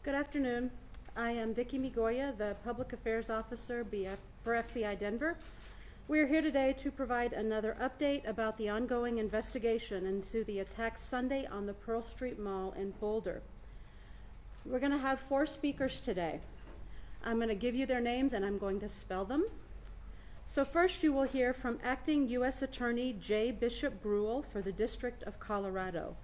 Good afternoon. I am Vicki Migoya, the Public Affairs Officer for FBI Denver. We are here today to provide another update about the ongoing investigation into the attacks Sunday on the Pearl Street Mall in Boulder. We're going to have 4 speakers today. I'm going to give you their names and I'm going to spell them. So first you will hear from Acting U.S. Attorney J. Bishop Bruhl for the District of Colorado.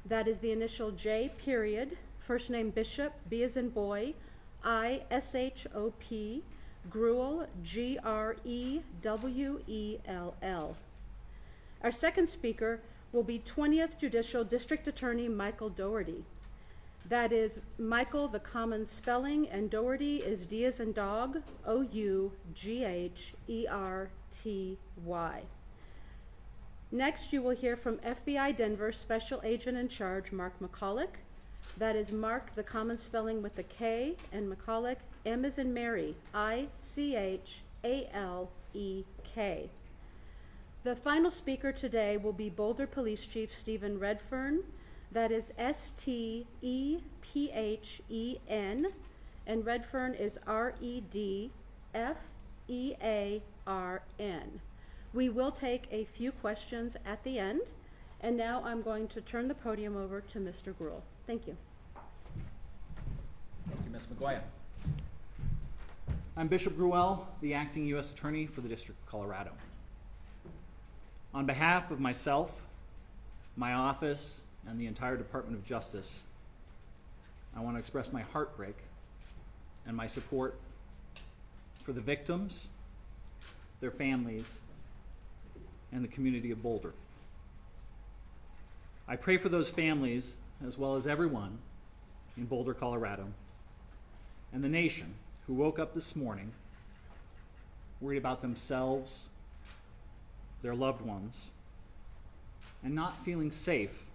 That is the initial J period, first name Bishop, B as in boy, I-S-H-O-P, Gruel, G-R-E-W-E-L-L. Our second speaker will be 20th Judicial District Attorney Michael Dougherty. That is Michael, the common spelling, and Dougherty is D as in dog, O-U-G-H-E-R-T-Y. Next, you will hear from FBI Denver Special Agent in Charge Mark McCulloch. That is Mark, the common spelling with the K, and McCulloch, M as in Mary, I-C-H-A-L-E-K. The final speaker today will be Boulder Police Chief Stephen Redfern. That is S-T-E-P-H-E-N, and Redfern is R-E-D-F-E-A-R-N. We will take a few questions at the end, and now I'm going to turn the podium over to Mr. Gruhl. Thank you. Thank you, Ms. McGuire. I'm Bishop Gruel, the Acting U.S. Attorney for the District of Colorado. On behalf of myself, my office, and the entire Department of Justice, I want to express my heartbreak and my support for the victims, their families, and the community of Boulder. I pray for those families, as well as everyone in Boulder, Colorado, and the nation who woke up this morning worried about themselves, their loved ones, and not feeling safe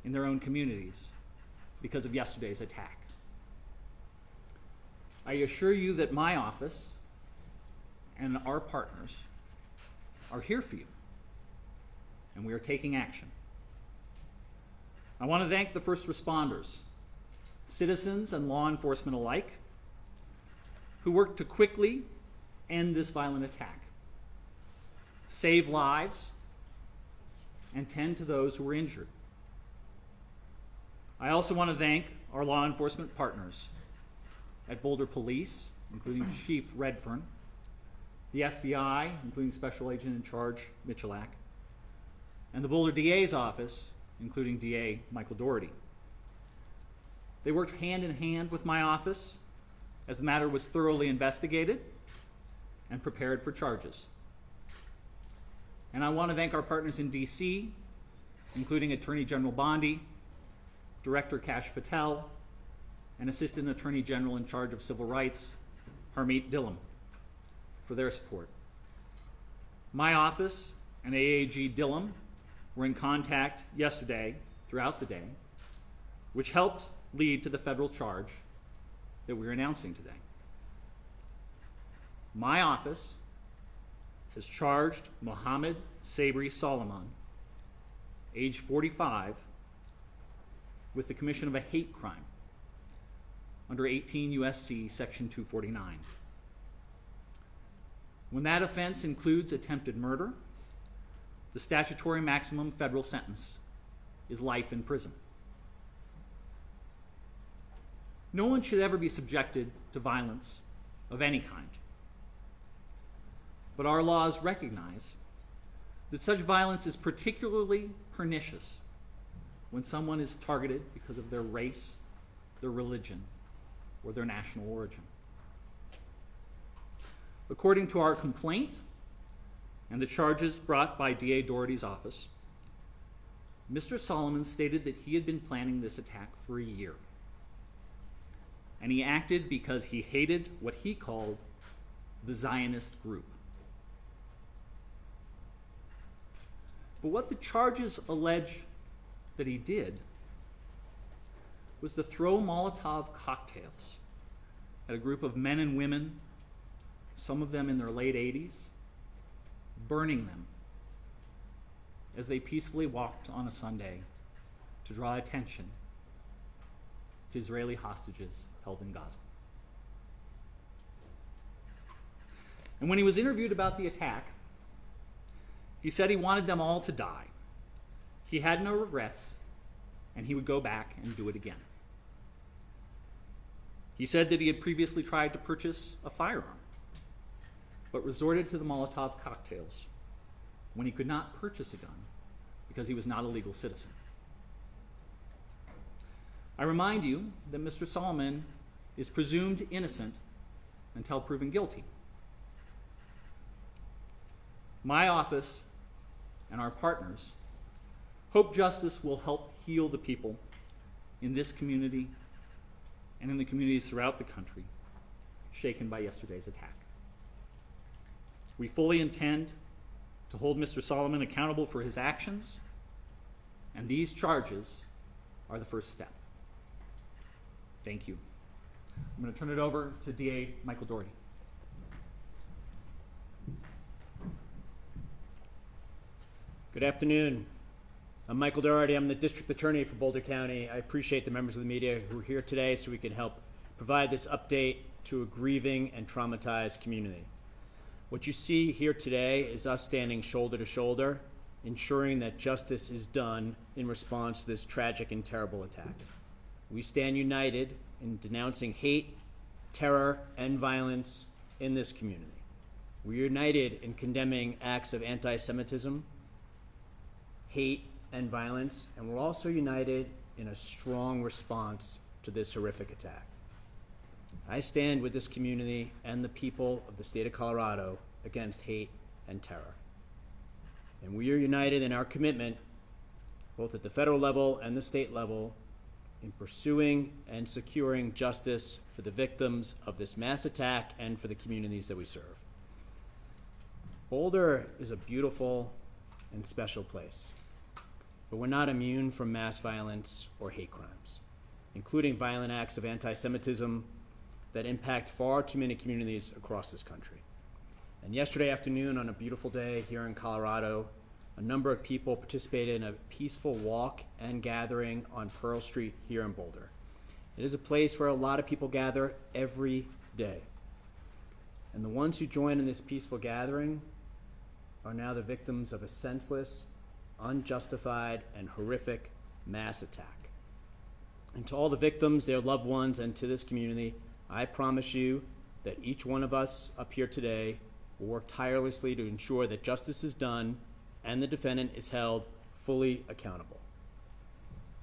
in their own communities because of yesterday's attack. I assure you that my office and our partners are here for you, and we are taking action. I want to thank the first responders, citizens and law enforcement alike, who worked to quickly end this violent attack, save lives, and tend to those who were injured. I also want to thank our law enforcement partners at Boulder Police, including Chief Redfern, the FBI, including Special Agent in Charge Michalak, and the Boulder DA's office, including DA Michael Dougherty. They worked hand in hand with my office as the matter was thoroughly investigated and prepared for charges. And I want to thank our partners in DC, including Attorney General Bondi, Director Kash Patel, and Assistant Attorney General in charge of Civil Rights, Harmeet Dhillon, for their support. My office and AAG Dhillon were in contact yesterday throughout the day, which helped lead to the federal charge that we're announcing today. My office has charged Mohamed Sabry Soliman, age 45, with the commission of a hate crime under 18 U.S.C. Section 249. When that offense includes attempted murder, the statutory maximum federal sentence is life in prison. No one should ever be subjected to violence of any kind. But our laws recognize that such violence is particularly pernicious when someone is targeted because of their race, their religion, or their national origin. According to our complaint and the charges brought by DA Dougherty's office, Mr. Soliman stated that he had been planning this attack for a year. And he acted because he hated what he called the Zionist group. But what the charges allege that he did was to throw Molotov cocktails at a group of men and women, some of them in their late 80s, burning them as they peacefully walked on a Sunday to draw attention to Israeli hostages held in Gaza. And when he was interviewed about the attack, he said he wanted them all to die. He had no regrets, and he would go back and do it again. He said that he had previously tried to purchase a firearm, but resorted to the Molotov cocktails when he could not purchase a gun because he was not a legal citizen. I remind you that Mr. Soliman is presumed innocent until proven guilty. My office and our partners hope justice will help heal the people in this community and in the communities throughout the country shaken by yesterday's attack. We fully intend to hold Mr. Soliman accountable for his actions, and these charges are the first step. Thank you. I'm going to turn it over to DA Michael Doherty. Good afternoon. I'm Michael Doherty. I'm the District Attorney for Boulder County. I appreciate the members of the media who are here today so we can help provide this update to a grieving and traumatized community. What you see here today is us standing shoulder to shoulder, ensuring that justice is done in response to this tragic and terrible attack. We stand united in denouncing hate, terror, and violence in this community. We're united in condemning acts of anti-Semitism, hate, and violence, and we're also united in a strong response to this horrific attack. I stand with this community and the people of the state of Colorado against hate and terror. And we are united in our commitment, both at the federal level and the state level, in pursuing and securing justice for the victims of this mass attack and for the communities that we serve. Boulder is a beautiful and special place, but we're not immune from mass violence or hate crimes, including violent acts of anti-Semitism that impact far too many communities across this country. And yesterday afternoon, on a beautiful day here in Colorado, a number of people participated in a peaceful walk and gathering on Pearl Street here in Boulder. It is a place where a lot of people gather every day. And the ones who joined in this peaceful gathering are now the victims of a senseless, unjustified, and horrific mass attack. And to all the victims, their loved ones, and to this community, I promise you that each one of us up here today will work tirelessly to ensure that justice is done and the defendant is held fully accountable.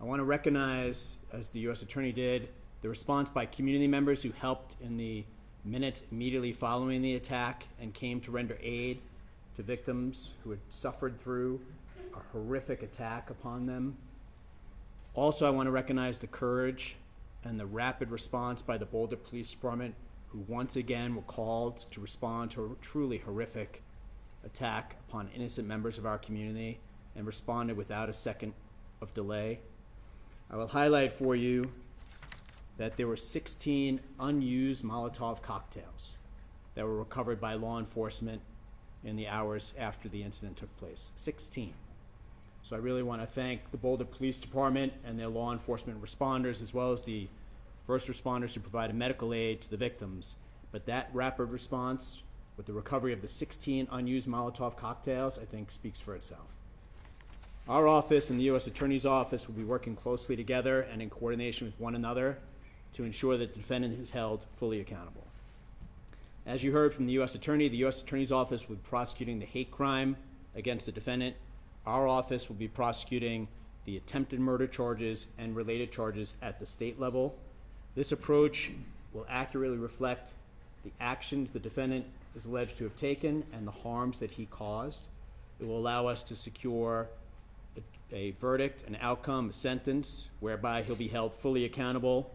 I want to recognize, as the U.S. Attorney did, the response by community members who helped in the minutes immediately following the attack and came to render aid to victims who had suffered through a horrific attack upon them. Also, I want to recognize the courage and the rapid response by the Boulder Police Department, who once again were called to respond to a truly horrific attack upon innocent members of our community and responded without a second of delay. I will highlight for you that there were 16 unused Molotov cocktails that were recovered by law enforcement in the hours after the incident took place. 16. So I really want to thank the Boulder Police Department and their law enforcement responders, as well as the first responders who provided medical aid to the victims. But that rapid response with the recovery of the 16 unused Molotov cocktails, I think speaks for itself. Our office and the U.S. Attorney's Office will be working closely together and in coordination with one another to ensure that the defendant is held fully accountable. As you heard from the U.S. Attorney, the U.S. Attorney's Office will be prosecuting the hate crime against the defendant. Our office will be prosecuting the attempted murder charges and related charges at the state level. This approach will accurately reflect the actions the defendant is alleged to have taken and the harms that he caused. It will allow us to secure a verdict, an outcome, a sentence, whereby he'll be held fully accountable.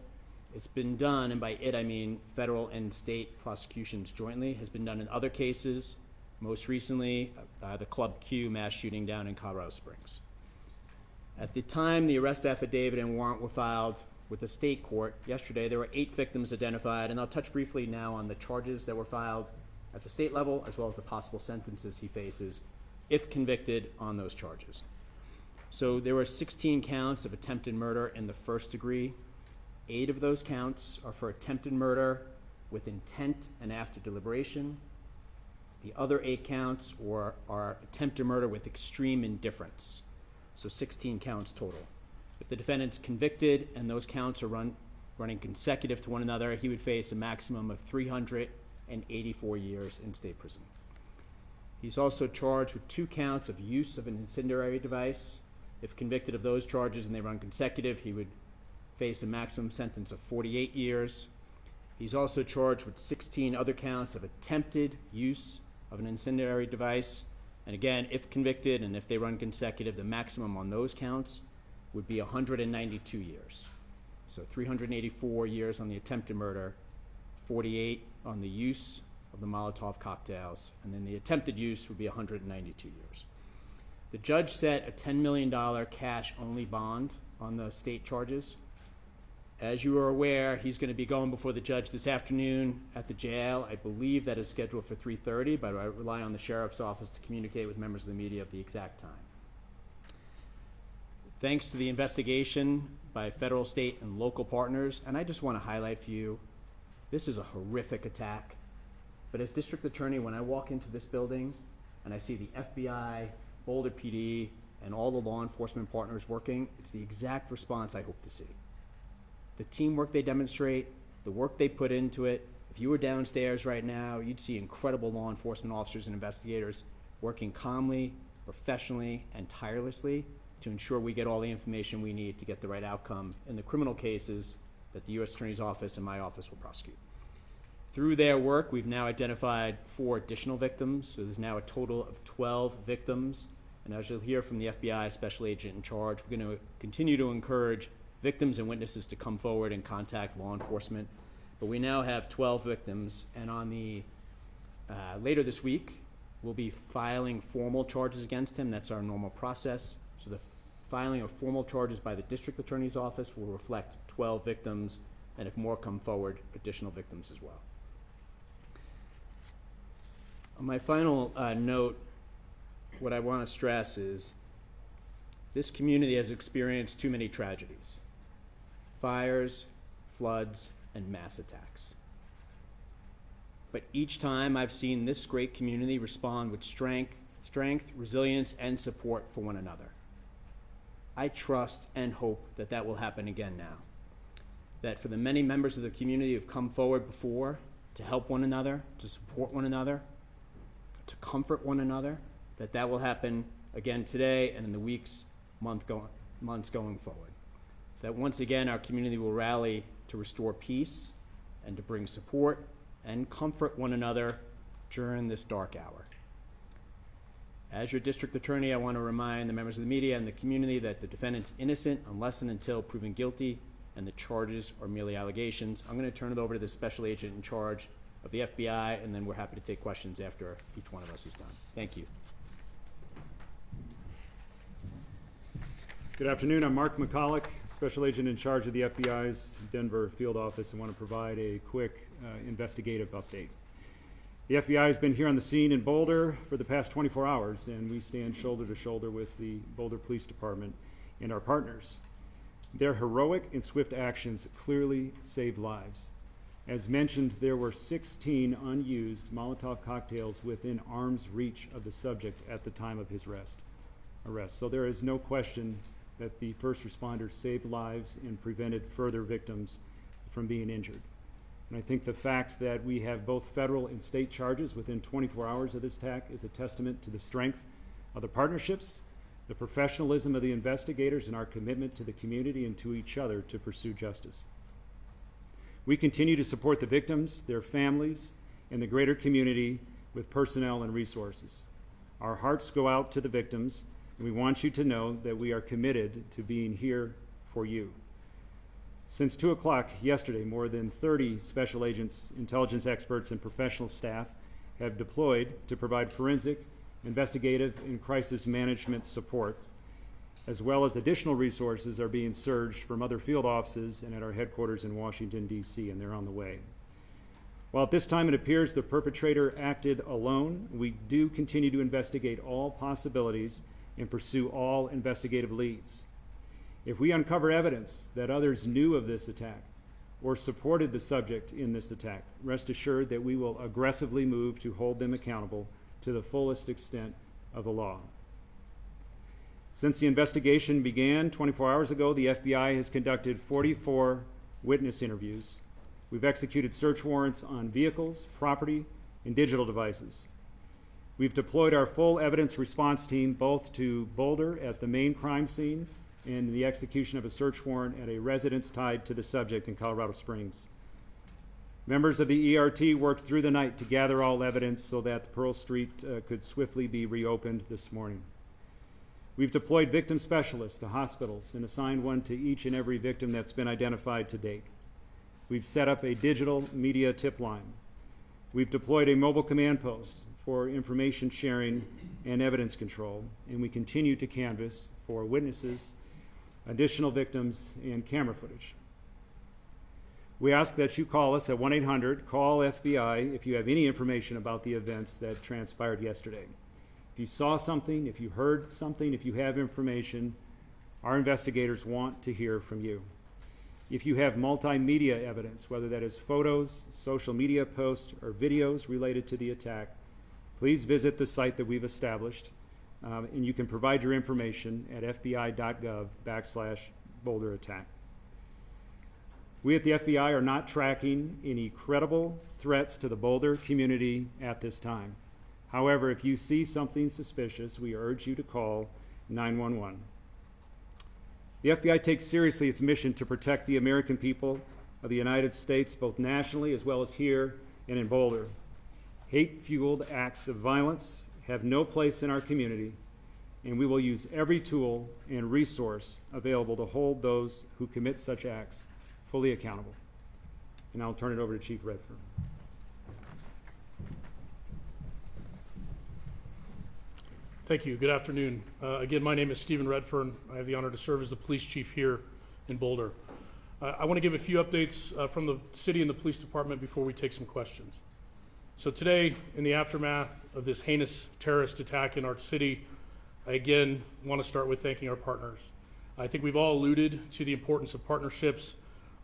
It's been done, and by it I mean federal and state prosecutions jointly, has been done in other cases, most recently the Club Q mass shooting down in Colorado Springs. At the time the arrest affidavit and warrant were filed with the state court yesterday, there were 8 victims identified, and I'll touch briefly now on the charges that were filed at the state level, as well as the possible sentences he faces if convicted on those charges. So there were 16 counts of attempted murder in the first degree, 8 of those counts are for attempted murder with intent and after deliberation. The other 8 counts are attempted murder with extreme indifference. So 16 counts total. If the defendant's convicted and those counts are running consecutive to one another, he would face a maximum of 384 years in state prison. He's also charged with 2 counts of use of an incendiary device. If convicted of those charges and they run consecutive, he would face a maximum sentence of 48 years. He's also charged with 16 other counts of attempted use of an incendiary device. And again, if convicted and if they run consecutive, the maximum on those counts would be 192 years. So 384 years on the attempted murder, 48 on the use of the Molotov cocktails, and then the attempted use would be 192 years. The judge set a $10 million cash-only bond on the state charges. As you are aware, he's going to be going before the judge this afternoon at the jail. I believe that is scheduled for 3:30, but I rely on the sheriff's office to communicate with members of the media of the exact time. Thanks to the investigation by federal, state, and local partners, and I just want to highlight for you, this is a horrific attack. But as district attorney, when I walk into this building and I see the FBI, Boulder PD, and all the law enforcement partners working, it's the exact response I hope to see. The teamwork they demonstrate, the work they put into it. If you were downstairs right now, you'd see incredible law enforcement officers and investigators working calmly, professionally, and tirelessly to ensure we get all the information we need to get the right outcome in the criminal cases that the U.S. Attorney's Office and my office will prosecute. Through their work, we've now identified 4 additional victims, so there's now a total of 12 victims. And as you'll hear from the FBI special agent in charge, we're going to continue to encourage victims and witnesses to come forward and contact law enforcement. But we now have 12 victims, and on the later this week, we'll be filing formal charges against him. That's our normal process. So the filing of formal charges by the district attorney's office will reflect 12 victims, and if more come forward, additional victims as well. On my final note, what I want to stress is this community has experienced too many tragedies: fires, floods, and mass attacks. But each time I've seen this great community respond with strength, resilience, and support for one another. I trust and hope that that will happen again now. That for the many members of the community who've come forward before to help one another, to support one another, to comfort one another, that will happen again today and in the weeks, months going forward. That once again our community will rally to restore peace and to bring support and comfort one another during this dark hour. As your district attorney, I want to remind the members of the media and the community that the defendant's innocent unless and until proven guilty, and the charges are merely allegations. I'm going to turn it over to the special agent in charge of the FBI, and then we're happy to take questions after each one of us is done. Thank you. Good afternoon. I'm Mark McCulloch, Special Agent in charge of the FBI's Denver field office, and want to provide a quick investigative update. The FBI has been here on the scene in Boulder for the past 24 hours, and we stand shoulder to shoulder with the Boulder Police Department and our partners. Their heroic and swift actions clearly saved lives. As mentioned, there were 16 unused Molotov cocktails within arm's reach of the subject at the time of his arrest. So there is no question that the first responders saved lives and prevented further victims from being injured. And I think the fact that we have both federal and state charges within 24 hours of this attack is a testament to the strength of the partnerships, the professionalism of the investigators, and our commitment to the community and to each other to pursue justice. We continue to support the victims, their families, and the greater community with personnel and resources. Our hearts go out to the victims, and we want you to know that we are committed to being here for you. Since 2 o'clock yesterday, more than 30 special agents, intelligence experts, and professional staff have deployed to provide forensic, investigative, and crisis management support, as well as additional resources are being surged from other field offices and at our headquarters in Washington, D.C., and they're on the way. While at this time it appears the perpetrator acted alone, we do continue to investigate all possibilities and pursue all investigative leads. If we uncover evidence that others knew of this attack or supported the subject in this attack, rest assured that we will aggressively move to hold them accountable to the fullest extent of the law. Since the investigation began 24 hours ago, the FBI has conducted 44 witness interviews. We've executed search warrants on vehicles, property, and digital devices. We've deployed our full evidence response team both to Boulder at the main crime scene and the execution of a search warrant at a residence tied to the subject in Colorado Springs. Members of the ERT worked through the night to gather all evidence so that Pearl Street could swiftly be reopened this morning. We've deployed victim specialists to hospitals and assigned one to each and every victim that's been identified to date. We've set up a digital media tip line. We've deployed a mobile command post for information sharing and evidence control, and we continue to canvass for witnesses, additional victims, and camera footage. We ask that you call us at 1-800-CALL-FBI if you have any information about the events that transpired yesterday. If you saw something, if you heard something, if you have information, our investigators want to hear from you. If you have multimedia evidence, whether that is photos, social media posts, or videos related to the attack, please visit the site that we've established, and you can provide your information at fbi.gov/Boulder attack. We at the FBI are not tracking any credible threats to the Boulder community at this time. However, if you see something suspicious, we urge you to call 911. The FBI takes seriously its mission to protect the American people of the United States, both nationally as well as here and in Boulder. Hate-fueled acts of violence have no place in our community, and we will use every tool and resource available to hold those who commit such acts fully accountable. And I'll turn it over to Chief Redfern. Thank you. Good afternoon. Again, my name is Stephen Redfern. I have the honor to serve as the police chief here in Boulder. I want to give a few updates from the city and the police department before we take some questions. So today, in the aftermath of this heinous terrorist attack in our city, I again want to start with thanking our partners. I think we've all alluded to the importance of partnerships.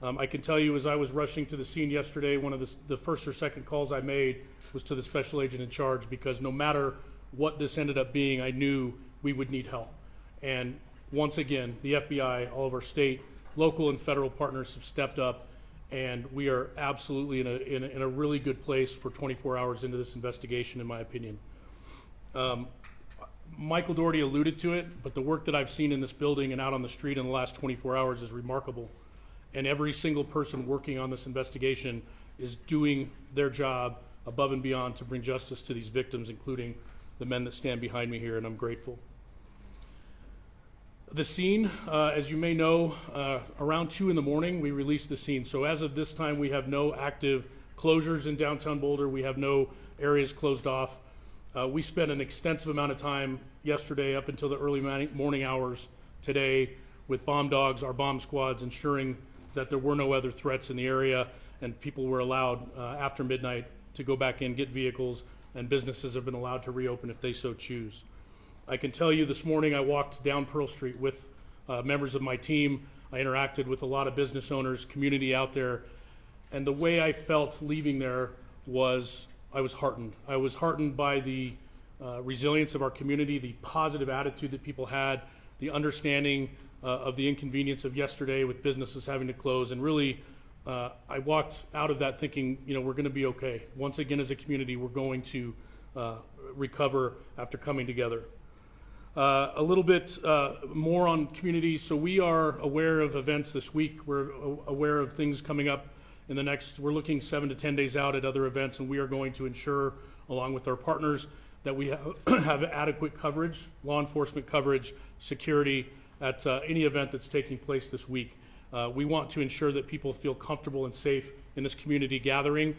I can tell you, as I was rushing to the scene yesterday, one of the first or second calls I made was to the special agent in charge, because no matter what this ended up being, I knew we would need help. And once again, the FBI, all of our state, local, and federal partners have stepped up, and we are absolutely in a really good place for 24 hours into this investigation, in my opinion. Michael Doherty alluded to it, but the work that I've seen in this building and out on the street in the last 24 hours is remarkable. And every single person working on this investigation is doing their job above and beyond to bring justice to these victims, including the men that stand behind me here, and I'm grateful. The scene, as you may know, around 2 in the morning, we released the scene. So as of this time, we have no active closures in downtown Boulder. We have no areas closed off. We spent an extensive amount of time yesterday up until the early morning hours today with bomb dogs, our bomb squads, ensuring that there were no other threats in the area, and people were allowed after midnight to go back in, get vehicles, and businesses have been allowed to reopen if they so choose. I can tell you this morning I walked down Pearl Street with members of my team. I interacted with a lot of business owners, community out there, and the way I felt leaving there was I was heartened. I was heartened by the resilience of our community, the positive attitude that people had, the understanding of the inconvenience of yesterday with businesses having to close, and really I walked out of that thinking, we're going to be okay. Once again, as a community, we're going to recover after coming together. A little bit more on community. So we are aware of events this week. We're aware of things coming up in the next, we're looking 7 to 10 days out at other events, and we are going to ensure, along with our partners, that we have adequate coverage, law enforcement coverage, security at any event that's taking place this week. We want to ensure that people feel comfortable and safe in this community gathering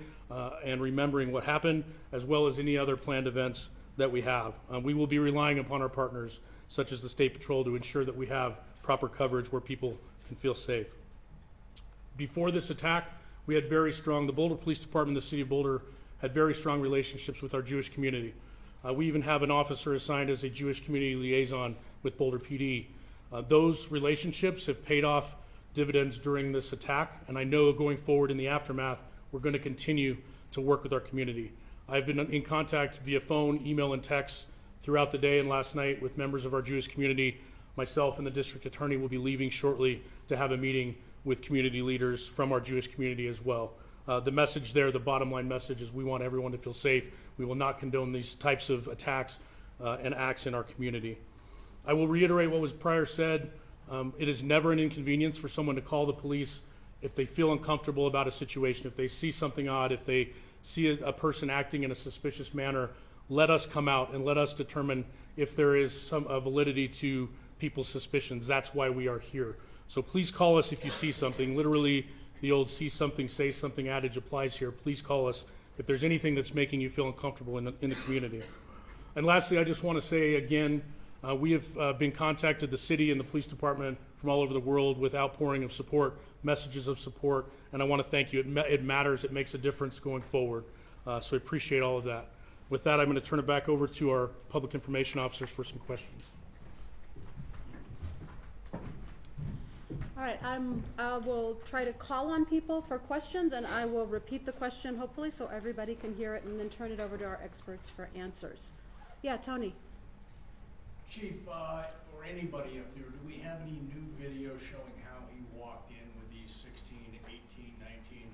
and remembering what happened, as well as any other planned events that we have. We will be relying upon our partners, such as the State Patrol, to ensure that we have proper coverage where people can feel safe. Before this attack, we had the Boulder Police Department, the City of Boulder, had very strong relationships with our Jewish community. We even have an officer assigned as a Jewish community liaison with Boulder PD. Those relationships have paid off dividends during this attack, and I know going forward in the aftermath, we're going to continue to work with our community. I've been in contact via phone, email, and text throughout the day and last night with members of our Jewish community. Myself and the district attorney will be leaving shortly to have a meeting with community leaders from our Jewish community as well. The message there, the bottom line message, is we want everyone to feel safe. We will not condone these types of attacks and acts in our community. I will reiterate what was prior said. It is never an inconvenience for someone to call the police if they feel uncomfortable about a situation, if they see something odd, if they see a person acting in a suspicious manner. Let us come out and let us determine if there is some validity to people's suspicions. That's why we are here. So please call us if you see something. Literally, the old see something, say something adage applies here. Please call us if there's anything that's making you feel uncomfortable in the community. And lastly, I just want to say again, we have been contacted, the city and the police department from all over the world, with outpouring of support, messages of support, and I want to thank you. It matters. It makes a difference going forward. So I appreciate all of that. With that, I'm going to turn it back over to our public information officers for some questions. All right, I will try to call on people for questions, and I will repeat the question, hopefully, so everybody can hear it, and then turn it over to our experts for answers. Yeah, Tony. Chief, or anybody up there, do we have any new video showing how he walked in with these 16, 18, 19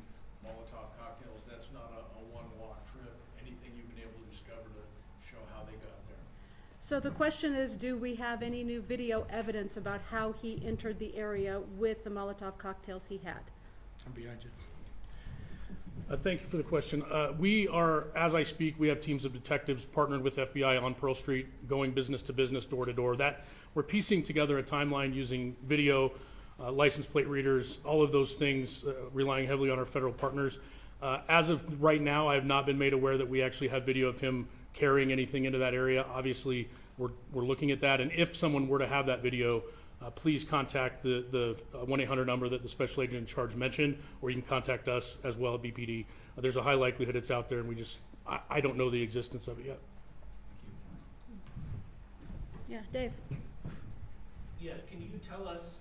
Molotov cocktails? That's not a one-walk trip. Anything you've been able to discover to show how they got there? So the question is, do we have any new video evidence about how he entered the area with the Molotov cocktails he had? I'm behind you. Thank you for the question. We are, as I speak, we have teams of detectives partnered with FBI on Pearl Street, going business to business, door to door. That we're piecing together a timeline using video, license plate readers, all of those things, relying heavily on our federal partners. As of right now, I have not been made aware that we actually have video of him carrying anything into that area. Obviously, we're looking at that, and if someone were to have that video, please contact the 1-800 number that the special agent in charge mentioned, or you can contact us as well at BPD. There's a high likelihood it's out there, and I don't know the existence of it yet. Yeah, Dave. Yes, can you tell us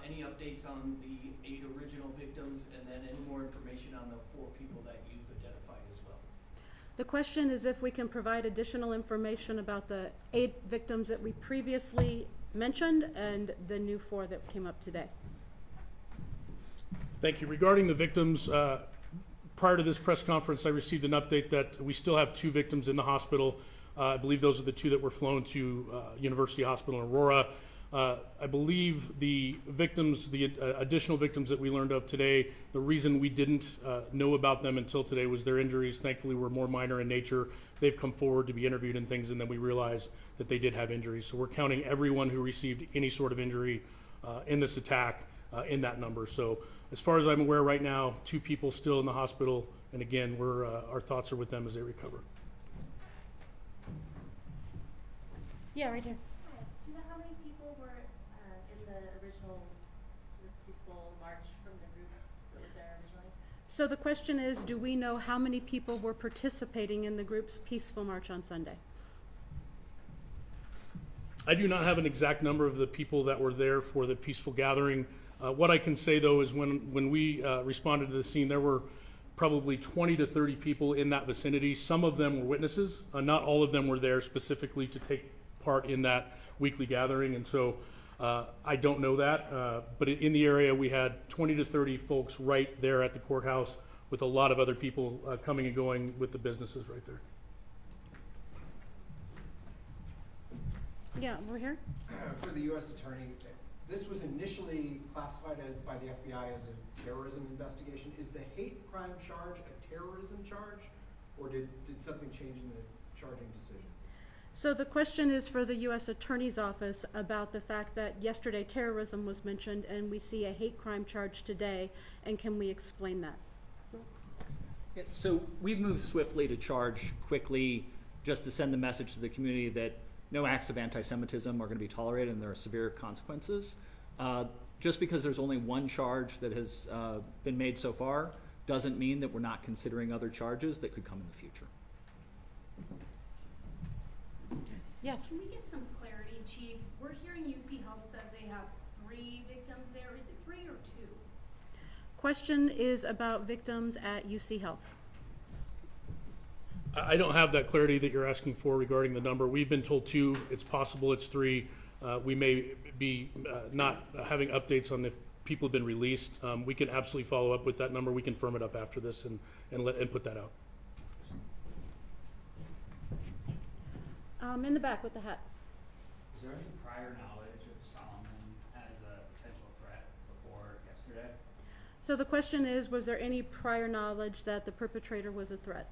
any updates on the 8 original victims, and then any more information on the 4 people that you've identified as well? The question is if we can provide additional information about the 8 victims that we previously mentioned and the new 4 that came up today. Thank you. Regarding the victims, prior to this press conference, I received an update that we still have 2 victims in the hospital. I believe those are the 2 that were flown to University Hospital in Aurora. I believe the victims, the additional victims that we learned of today, the reason we didn't know about them until today was their injuries. Thankfully, were more minor in nature. They've come forward to be interviewed and things, and then we realized that they did have injuries. So we're counting everyone who received any sort of injury in this attack in that number. So as far as I'm aware right now, 2 people still in the hospital, and again, our thoughts are with them as they recover. Yeah, right here. Do you know how many people were in the original peaceful march from the group that was there originally? So the question is, do we know how many people were participating in the group's peaceful march on Sunday? I do not have an exact number of the people that were there for the peaceful gathering. What I can say, though, is when we responded to the scene, there were probably 20 to 30 people in that vicinity. Some of them were witnesses. Not all of them were there specifically to take part in that weekly gathering, and so I don't know that. But in the area, we had 20 to 30 folks right there at the courthouse with a lot of other people coming and going with the businesses right there. Yeah, we're here. For the U.S. Attorney, this was initially classified by the FBI as a terrorism investigation. Is the hate crime charge a terrorism charge, or did something change in the charging decision? So the question is for the U.S. Attorney's Office about the fact that yesterday terrorism was mentioned and we see a hate crime charge today, and can we explain that? Yeah, so we've moved swiftly to charge quickly, just to send the message to the community that no acts of anti-Semitism are going to be tolerated and there are severe consequences. Just because there's only one charge that has been made so far doesn't mean that we're not considering other charges that could come in the future. Yes. Can we get some clarity, Chief? We're hearing UC Health says they have 3 victims there. Is it 3 or 2? question is about victims at UC Health. I don't have that clarity that you're asking for regarding the number. We've been told 2. It's possible it's 3. We may be not having updates on if people have been released. We can absolutely follow up with that number. We can firm it up after this and put that out. In the back with the hat. Was there any prior knowledge of Solomon as a potential threat before yesterday? So the question is, was there any prior knowledge that the perpetrator was a threat?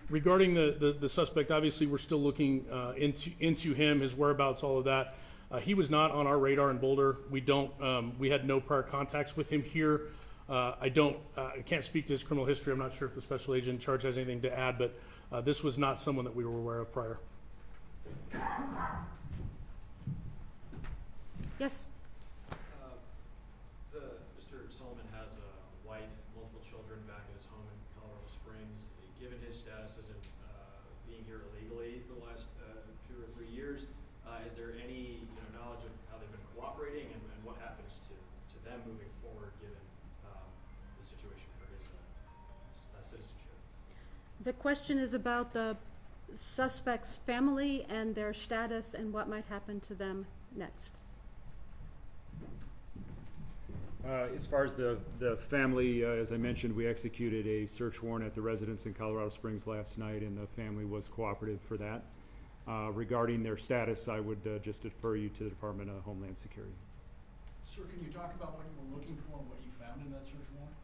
Regarding the suspect, obviously we're still looking into him, his whereabouts, all of that. He was not on our radar in Boulder. We had no prior contacts with him here. I can't speak to his criminal history. I'm not sure if the special agent in charge has anything to add, but this was not someone that we were aware of prior. Yes. Mr. Soliman has a wife, multiple children back at his home in Colorado Springs. Given his status as being here illegally for the last 2 or 3 years, is there any knowledge of how they've been cooperating and what happens to them moving forward given the situation for his citizenship? The question is about the suspect's family and their status and what might happen to them next. As far as the family, as I mentioned, we executed a search warrant at the residence in Colorado Springs last night, and the family was cooperative for that. Regarding their status, I would just defer you to the Department of Homeland Security. Sir, can you talk about what you were looking for and what you found in that search warrant?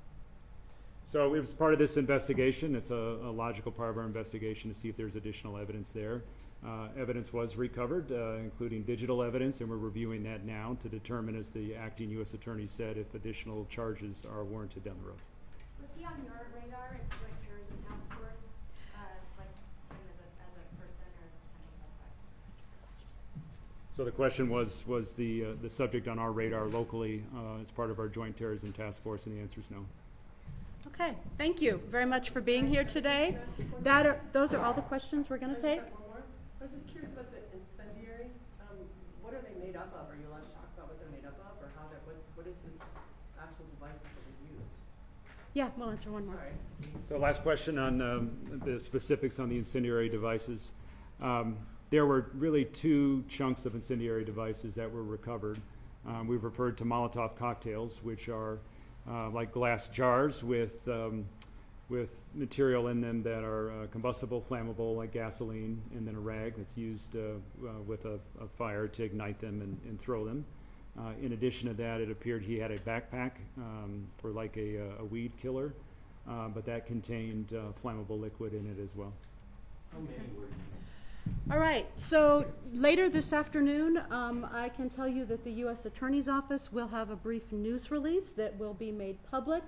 So it was part of this investigation. It's a logical part of our investigation to see if there's additional evidence there. Evidence was recovered, including digital evidence, and we're reviewing that now to determine, as the acting U.S. Attorney said, if additional charges are warranted down the road. Was he on your radar, like terrorism task force, like him as a person or as a potential suspect? So the question was the subject on our radar locally as part of our joint terrorism task force, and the answer is no. Okay, thank you very much for being here today. Those are all the questions we're going to take. I was just curious about the incendiary. What are they made up of? Are you allowed to talk about what they're made up of, or how what is this actual devices that were used? Yeah, we'll answer one more. Sorry. So last question on the specifics on the incendiary devices. There were really 2 chunks of incendiary devices that were recovered. We've referred to Molotov cocktails, which are like glass jars with material in them that are combustible, flammable, like gasoline, and then a rag that's used with a fire to ignite them and throw them. In addition to that, it appeared he had a backpack for like a weed killer, but that contained flammable liquid in it as well. How many were used? All right, so later this afternoon, I can tell you that the U.S. Attorney's Office will have a brief news release that will be made public.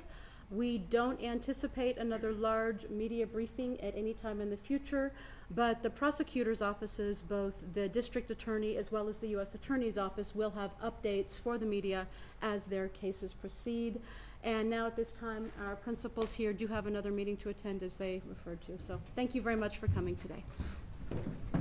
We don't anticipate another large media briefing at any time in the future, but the prosecutor's offices, both the district attorney as well as the U.S. Attorney's Office, will have updates for the media as their cases proceed. And now at this time, our principals here do have another meeting to attend, as they referred to. So thank you very much for coming today.